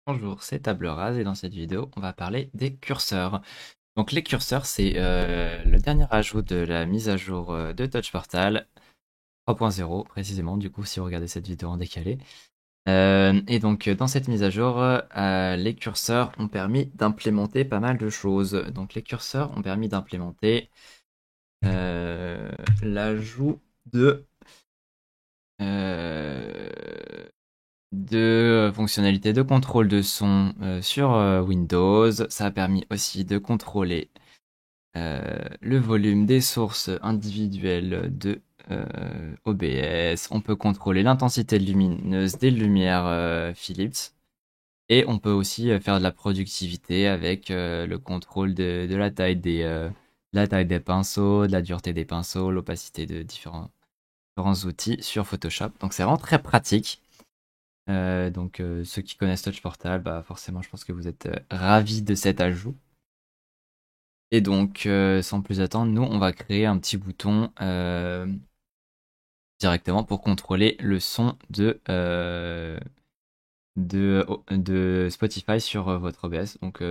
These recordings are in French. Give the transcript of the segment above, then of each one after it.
Bonjour, c'est Table Rase et dans cette vidéo, on va parler des curseurs. Donc les curseurs, c'est le dernier ajout de la mise à jour de Touch Portal 3.0 précisément, du coup si vous regardez cette vidéo en décalé. Et donc dans cette mise à jour, les curseurs ont permis d'implémenter pas mal de choses. Donc les curseurs ont permis d'implémenter l'ajout euh, de fonctionnalités de contrôle de son sur Windows. Ça a permis aussi de contrôler le volume des sources individuelles de OBS. On peut contrôler l'intensité lumineuse des lumières Philips. Et on peut aussi faire de la productivité avec le contrôle de la taille des pinceaux, de la dureté des pinceaux, l'opacité de différents outils sur Photoshop. Donc c'est vraiment très pratique. Ceux qui connaissent Touch Portal, bah forcément, je pense que vous êtes ravis de cet ajout. Et donc, sans plus attendre, nous, on va créer un petit bouton directement pour contrôler le son de Spotify sur votre OBS. Donc,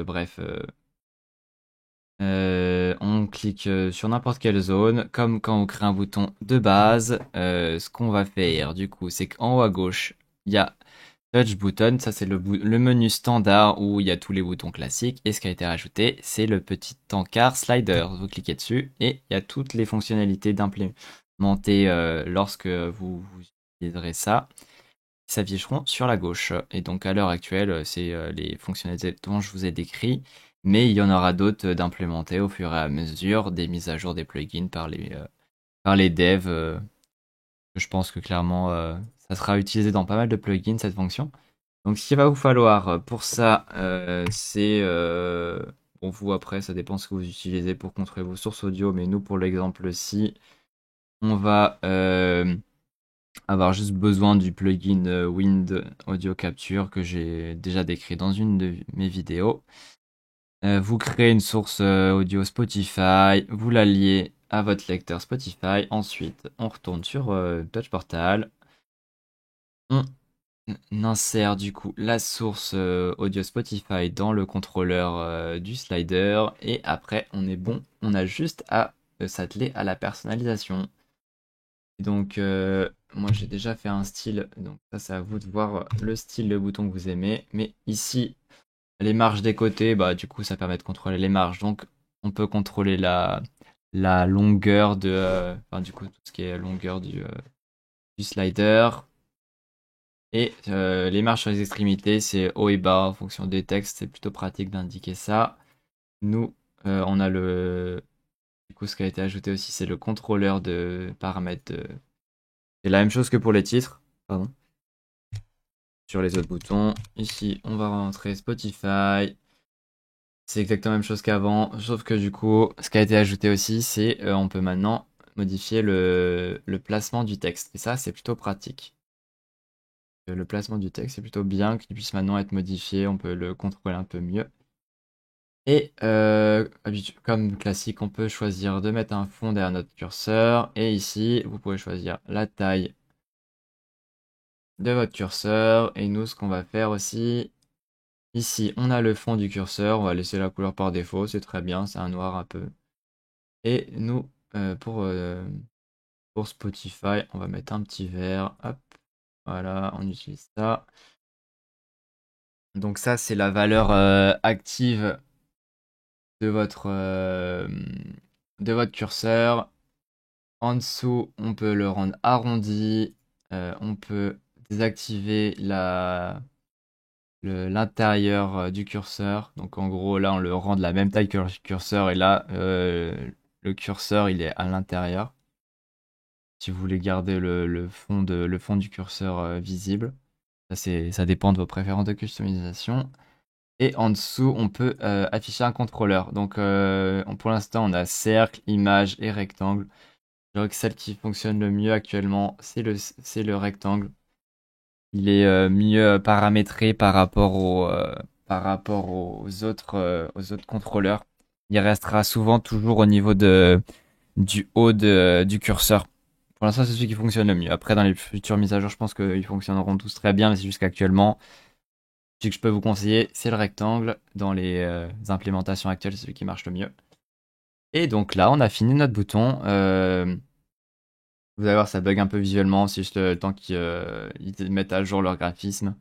on clique sur n'importe quelle zone, comme quand on crée un bouton de base. Ce qu'on va faire, du coup, c'est qu'en haut à gauche, il y a Touch Button, ça c'est le menu standard où il y a tous les boutons classiques. Et ce qui a été rajouté, c'est le petit encart slider. Vous cliquez dessus et il y a toutes les fonctionnalités d'implémenter lorsque vous utiliserez ça, qui s'afficheront sur la gauche. Et donc à l'heure actuelle, c'est les fonctionnalités dont je vous ai décrit. Mais il y en aura d'autres d'implémenter au fur et à mesure des mises à jour des plugins par les devs. Je pense que clairement, ça sera utilisé dans pas mal de plugins cette fonction. Donc, ce qu'il va vous falloir pour ça, c'est. Bon, vous après, ça dépend ce que vous utilisez pour contrôler vos sources audio, mais nous, pour l'exemple-ci, on va avoir juste besoin du plugin Wind Audio Capture que j'ai déjà décrit dans une de mes vidéos. Vous créez une source audio Spotify, vous la liez à votre lecteur Spotify. Ensuite, on retourne sur Touch Portal. On insère du coup la source audio Spotify dans le contrôleur du slider et après on est bon, on a juste à s'atteler à la personnalisation. Et donc moi j'ai déjà fait un style, donc ça c'est à vous de voir le style de bouton que vous aimez, mais ici les marges des côtés, bah du coup ça permet de contrôler les marges, donc on peut contrôler la longueur de, enfin du coup tout ce qui est longueur du slider. Et les marges sur les extrémités, c'est haut et bas en fonction des textes. C'est plutôt pratique d'indiquer ça. Nous, on a du coup, ce qui a été ajouté aussi, c'est le contrôleur de paramètres. C'est la même chose que pour les titres. Pardon. Sur les autres boutons. Ici, on va rentrer Spotify. C'est exactement la même chose qu'avant. Sauf que du coup, ce qui a été ajouté aussi, c'est on peut maintenant modifier le placement du texte. Et ça, c'est plutôt pratique. Le placement du texte, c'est plutôt bien qu'il puisse maintenant être modifié, on peut le contrôler un peu mieux. Et comme classique, on peut choisir de mettre un fond derrière notre curseur. Et ici, vous pouvez choisir la taille de votre curseur. Et nous, ce qu'on va faire aussi, ici, on a le fond du curseur. On va laisser la couleur par défaut, c'est très bien, c'est un noir un peu. Et nous, pour Spotify, on va mettre un petit vert. Hop, voilà, on utilise ça. Donc ça, c'est la valeur active de votre curseur. En dessous, on peut le rendre arrondi. On peut désactiver l'intérieur du curseur. Donc en gros, là, on le rend de la même taille que le curseur. Et là, le curseur, il est à l'intérieur. Si vous voulez garder le fond du curseur visible. Ça dépend de vos préférences de customisation. Et en dessous, on peut afficher un contrôleur. Donc pour l'instant, on a cercle, image et rectangle. Je dirais que celle qui fonctionne le mieux actuellement, c'est le rectangle. Il est mieux paramétré par rapport aux autres contrôleurs. Il restera souvent toujours au niveau du haut du curseur. Pour l'instant, c'est celui qui fonctionne le mieux. Après, dans les futures mises à jour, je pense qu'ils fonctionneront tous très bien, mais c'est juste qu'actuellement, Celui que je peux vous conseiller, c'est le rectangle. Dans les implémentations actuelles, c'est celui qui marche le mieux. Et donc là, on a fini notre bouton. Vous allez voir, ça bug un peu visuellement, c'est juste le temps qu'ils mettent à jour leur graphisme.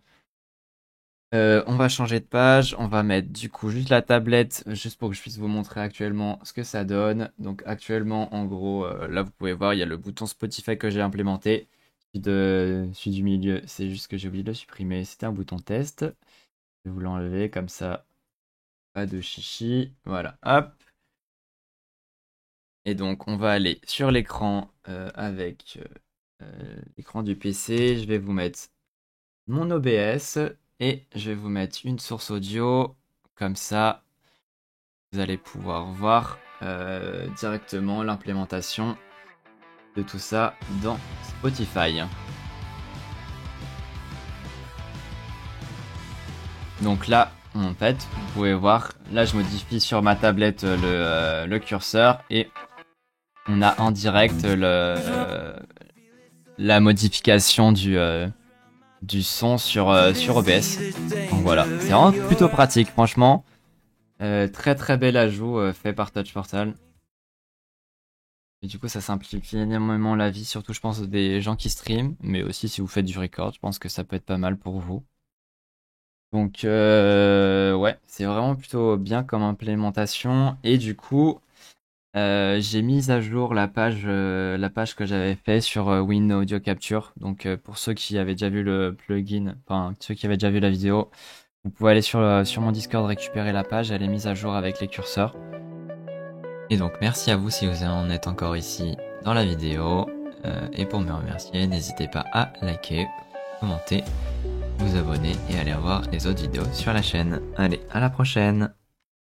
On va changer de page, on va mettre du coup juste la tablette, juste pour que je puisse vous montrer actuellement ce que ça donne. Donc actuellement, en gros, là vous pouvez voir, il y a le bouton Spotify que j'ai implémenté. Celui du milieu, c'est juste que j'ai oublié de le supprimer, c'était un bouton test. Je vais vous l'enlever comme ça, pas de chichi. Voilà, hop. Et donc on va aller sur l'écran avec l'écran du PC. Je vais vous mettre mon OBS et je vais vous mettre une source audio. Comme ça, vous allez pouvoir voir directement l'implémentation de tout ça dans Spotify. Donc là, en fait, vous pouvez voir, là je modifie sur ma tablette le curseur et on a en direct la modification du son sur OBS. Donc voilà, c'est vraiment plutôt pratique, franchement. Très très bel ajout fait par Touch Portal. Et du coup, ça simplifie énormément la vie, surtout je pense des gens qui streament, mais aussi si vous faites du record, je pense que ça peut être pas mal pour vous. Donc ouais, c'est vraiment plutôt bien comme implémentation. Et du coup, j'ai mis à jour la page que j'avais fait sur Win Audio Capture. Donc pour ceux qui avaient déjà vu le plugin, enfin ceux qui avaient déjà vu la vidéo, vous pouvez aller sur mon Discord récupérer la page, elle est mise à jour avec les curseurs. Et donc merci à vous si vous en êtes encore ici dans la vidéo. Et pour me remercier, n'hésitez pas à liker, commenter, vous abonner et aller voir les autres vidéos sur la chaîne. Allez, à la prochaine!